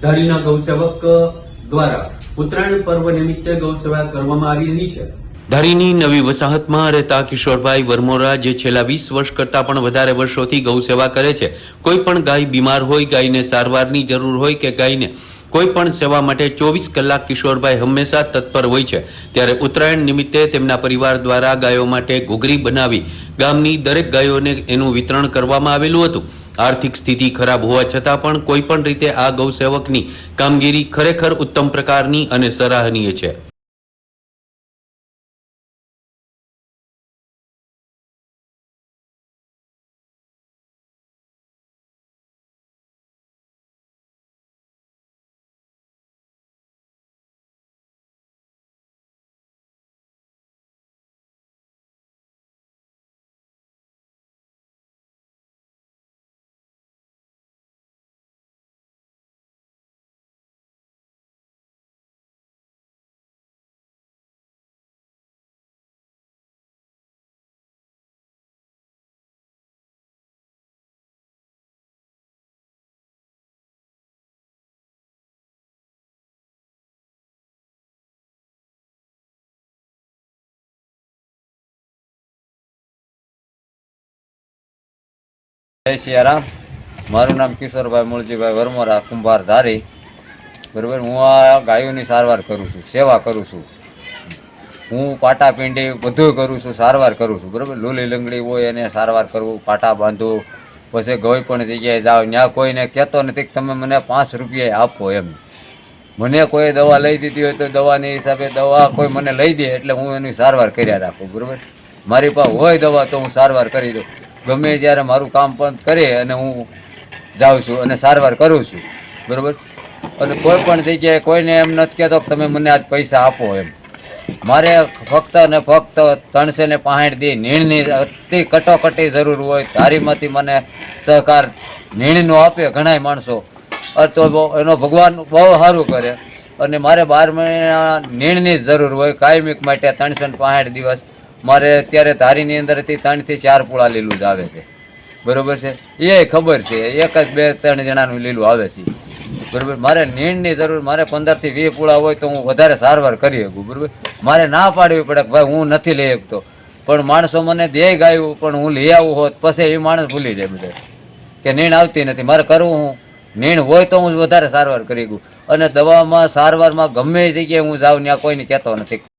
ધારીના ગૌસેવક દ્વારા ઉત્તરાયણ પર્વ નિમિત્તે ગૌસેવા કરવામાં આવી રહી છે। ધારીની નવી વસાહતમાં રહેતા કિશોરભાઈ વરમોરા, જે છેલ્લા 20 વર્ષ કરતા પણ વધારે વર્ષોથી ગૌસેવા કરે છે, કોઈ પણ ગાય બીમાર હોય, ગાયને સારવારની જરૂર હોય કે ગાયને કોઈ પણ સેવા માટે 24 કલાક કિશોરભાઈ હંમેશા તત્પર હોય છે। ત્યારે ઉત્તરાયણ નિમિત્તે તેમના પરિવાર દ્વારા ગાયો માટે ઘૂઘરી બનાવી ગામની દરેક ગાયોને એનું વિતરણ કરવામાં આવેલું હતું। આર્થિક સ્થિતિ ખરાબ હોવા છતાં પણ કોઈ પણ રીતે આ ગૌસેવકની કામગીરી ખરેખર ઉત્તમ પ્રકારની અને સરાહનીય છે। જય સિયારામ। મારું નામ કિશોરભાઈ મૂળજીભાઈ વરમોરા, કુંભાર ધારી। બરાબર, હું આ ગાયોની સારવાર કરું છું, સેવા કરું છું। હું પાટા પીંડી બધું કરું છું, સારવાર કરું છું। બરાબર, લૂલી લંગડી હોય એને સારવાર કરવું, પાટા બાંધવું, પછી કોઈ પણ જગ્યાએ જાઓ ત્યાં કોઈને કહેતો નથી કે તમે મને 5 રૂપિયા આપો એમ। મને કોઈ દવા લઈ દીધી હોય તો દવાની હિસાબે દવા કોઈ મને લઈ દે એટલે હું એની સારવાર કર્યા રાખું। બરાબર, મારી પાસે હોય દવા તો હું સારવાર કરી દઉં। ગમે જ્યારે મારું કામ બંધ કરે અને હું જાઉં છું અને સારવાર કરું છું। બરાબર, અને કોઈ પણ જગ્યાએ કોઈને એમ નથી કહેતો કે તમે મને આજ પૈસા આપો એમ। મારે ફક્ત ને ફક્ત 365 દી નીણની અતિ કટોકટી જરૂર હોય, ધારીમાંથી મને સહકાર નીણનો આપે ઘણાય માણસો, તો એનો ભગવાન બહુ સારું કરે। અને મારે 12 મહિના નીણની જરૂર હોય કાયમિક માટે 365 દિવસ। મારે અત્યારે ધારીની અંદરથી 3 થી 4 પૂળા લીલું જ આવે છે। બરાબર છે, એ ખબર છે, 1 જ 2 3 જણાનું લીલું આવે છે। બરાબર, મારે નીણની જરૂર, મારે 15 થી 20 પૂળા હોય તો હું વધારે સારવાર કરી શકું। બરાબર, મારે ના પાડવી પડે કે ભાઈ હું નથી લઈ શકતો, પણ માણસો મને દે ગાયું પણ હું લઈ આવું હોત પછી એ માણસ ભૂલી જાય બધા કે નીણ આવતી નથી। મારે કરવું હું નીણ હોય તો હું વધારે સારવાર કરી શકું। અને દવામાં સારવારમાં ગમે એ જગ્યાએ હું જાઉં ત્યાં કોઈને કહેતો નથી।